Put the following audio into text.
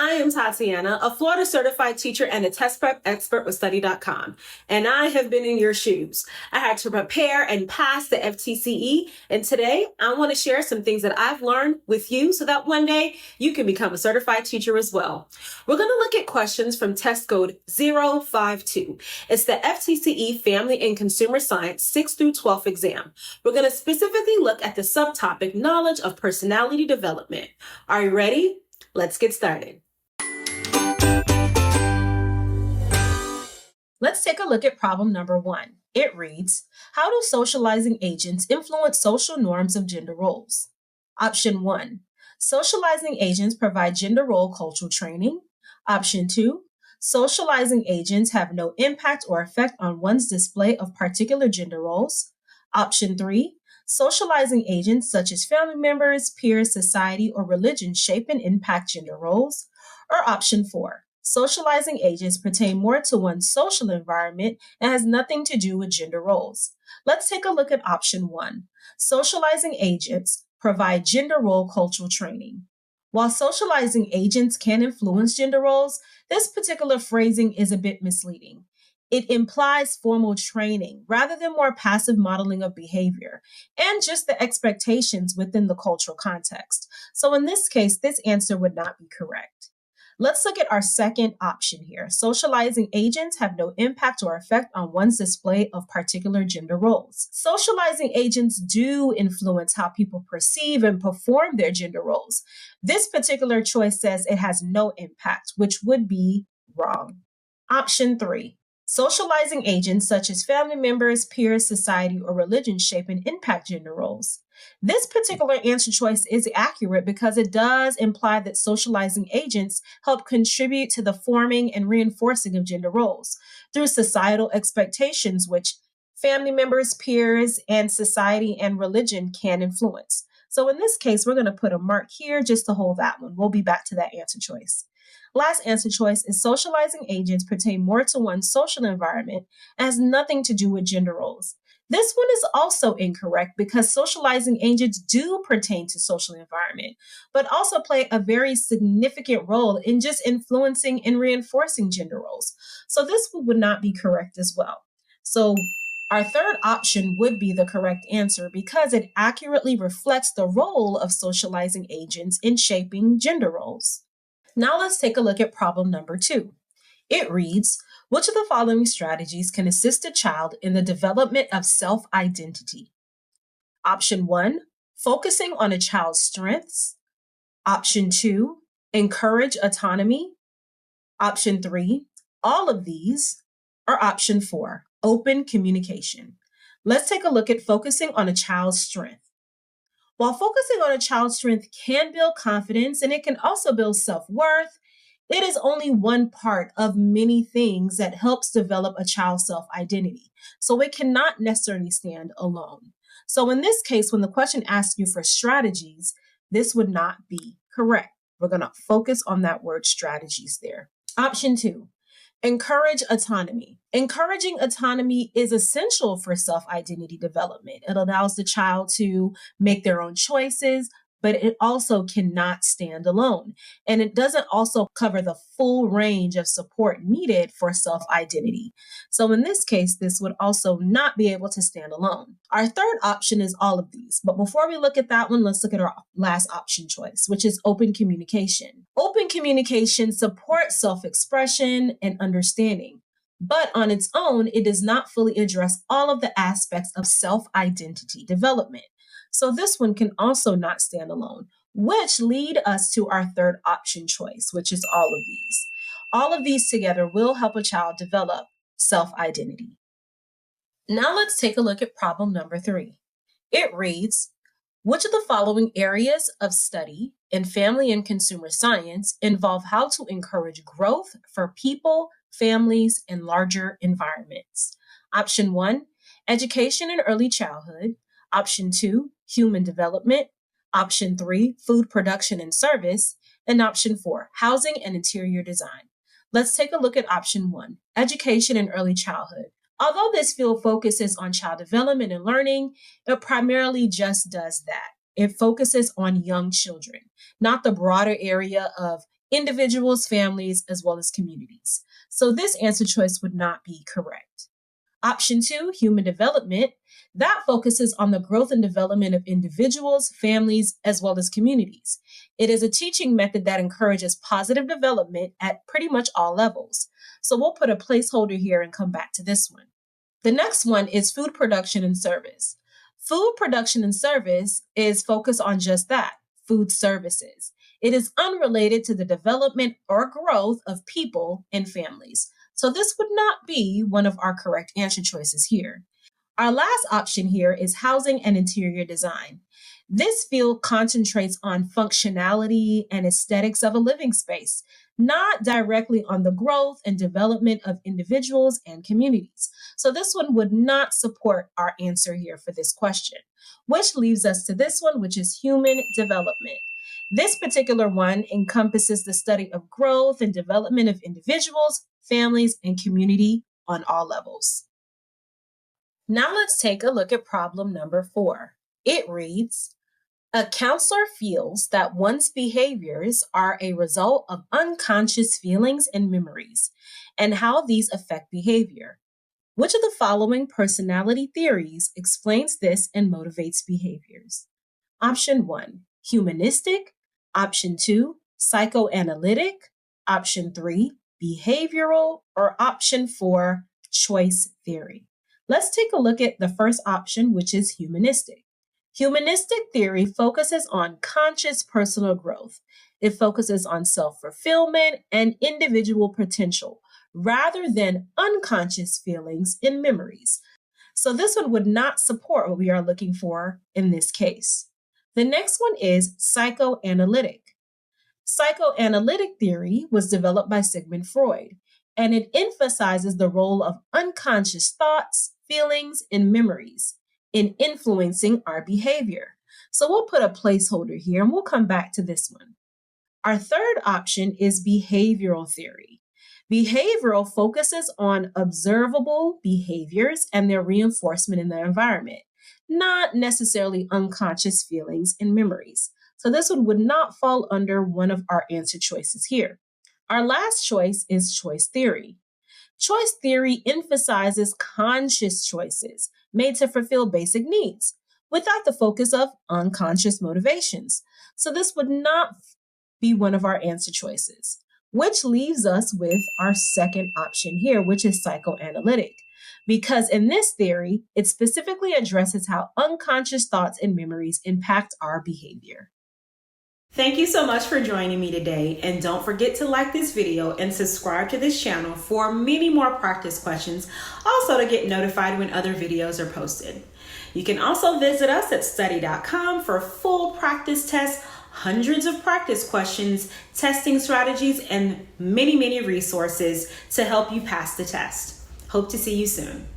I am Tatiana, a Florida certified teacher and a test prep expert with study.com. And I have been in your shoes. I had to prepare and pass the FTCE. And today I want to share some things that I've learned with you so that one day you can become a certified teacher as well. We're going to look at questions from test code 052. It's the FTCE Family and Consumer Science 6th through 12th exam. We're going to specifically look at the subtopic knowledge of personality development. Are you ready? Let's get started. Let's take a look at problem number 1. It reads, how do socializing agents influence social norms of gender roles? Option 1, socializing agents provide gender role cultural training. Option 2, socializing agents have no impact or effect on one's display of particular gender roles. Option 3, socializing agents such as family members, peers, society, or religion shape and impact gender roles. Or option 4, socializing agents pertain more to one's social environment and has nothing to do with gender roles. Let's take a look at option 1. Socializing agents provide gender role cultural training. While socializing agents can influence gender roles, this particular phrasing is a bit misleading. It implies formal training rather than more passive modeling of behavior and just the expectations within the cultural context. So in this case, this answer would not be correct. Let's look at our second option here. Socializing agents have no impact or effect on one's display of particular gender roles. Socializing agents do influence how people perceive and perform their gender roles. This particular choice says it has no impact, which would be wrong. Option 3. Socializing agents such as family members, peers, society, or religion shape and impact gender roles. This particular answer choice is accurate because it does imply that socializing agents help contribute to the forming and reinforcing of gender roles through societal expectations, which family members, peers, and society and religion can influence. So in this case, we're going to put a mark here just to hold that one. We'll be back to that answer choice. Last answer choice is socializing agents pertain more to one's social environment and has nothing to do with gender roles. This one is also incorrect because socializing agents do pertain to social environment, but also play a very significant role in just influencing and reinforcing gender roles. So this would not be correct as well. So our third option would be the correct answer because it accurately reflects the role of socializing agents in shaping gender roles. Now let's take a look at problem number 2. It reads, which of the following strategies can assist a child in the development of self-identity? Option 1, focusing on a child's strengths. Option 2, encourage autonomy. Option 3, all of these. Or option 4, open communication. Let's take a look at focusing on a child's strength. While focusing on a child's strength can build confidence and it can also build self-worth, it is only one part of many things that helps develop a child's self-identity. So it cannot necessarily stand alone. So in this case, when the question asks you for strategies, this would not be correct. We're going to focus on that word strategies there. Option 2. Encourage autonomy. Encouraging autonomy is essential for self-identity development. It allows the child to make their own choices, but it also cannot stand alone. And it doesn't also cover the full range of support needed for self-identity. So in this case, this would also not be able to stand alone. Our third option is all of these. But before we look at that one, let's look at our last option choice, which is open communication. Open communication supports self-expression and understanding. But on its own, it does not fully address all of the aspects of self-identity development. So this one can also not stand alone, which lead us to our third option choice, which is all of these. All of these together will help a child develop self-identity. Now let's take a look at problem number 3. It reads, which of the following areas of study in family and consumer science involve how to encourage growth for people, families, and larger environments? Option 1, education in early childhood. Option 2, human development. Option 3, food production and service. And option 4, housing and interior design. Let's take a look at option 1, education in early childhood. Although this field focuses on child development and learning, it primarily just does that. It focuses on young children, not the broader area of individuals, families, as well as communities. So this answer choice would not be correct. Option 2, human development, that focuses on the growth and development of individuals, families, as well as communities. It is a teaching method that encourages positive development at pretty much all levels. So we'll put a placeholder here and come back to this one. The next one is food production and service. Food production and service is focused on just that, food services. It is unrelated to the development or growth of people and families. So this would not be one of our correct answer choices here. Our last option here is housing and interior design. This field concentrates on functionality and aesthetics of a living space, not directly on the growth and development of individuals and communities. So this one would not support our answer here for this question, which leaves us to this one, which is human development. This particular one encompasses the study of growth and development of individuals, families, and community on all levels. Now let's take a look at problem number 4. It reads, a counselor feels that one's behaviors are a result of unconscious feelings and memories, and how these affect behavior. Which of the following personality theories explains this and motivates behaviors? Option 1, humanistic. Option 2, psychoanalytic. Option 3, behavioral. Or option 4, choice theory. Let's take a look at the first option, which is humanistic. Humanistic theory focuses on conscious personal growth. It focuses on self-fulfillment and individual potential, rather than unconscious feelings and memories. So this one would not support what we are looking for in this case. The next one is psychoanalytic. Psychoanalytic theory was developed by Sigmund Freud, and it emphasizes the role of unconscious thoughts, feelings, and memories in influencing our behavior. So we'll put a placeholder here and we'll come back to this one. Our third option is behavioral theory. Behavioral focuses on observable behaviors and their reinforcement in the environment, not necessarily unconscious feelings and memories. So this one would not fall under one of our answer choices here. Our last choice is choice theory. Choice theory emphasizes conscious choices made to fulfill basic needs without the focus of unconscious motivations. So this would not be one of our answer choices, which leaves us with our second option here, which is psychoanalytic. Because in this theory, it specifically addresses how unconscious thoughts and memories impact our behavior. Thank you so much for joining me today, and don't forget to like this video and subscribe to this channel for many more practice questions, also to get notified when other videos are posted. You can also visit us at study.com for full practice tests, hundreds of practice questions, testing strategies, and many resources to help you pass the test. Hope to see you soon.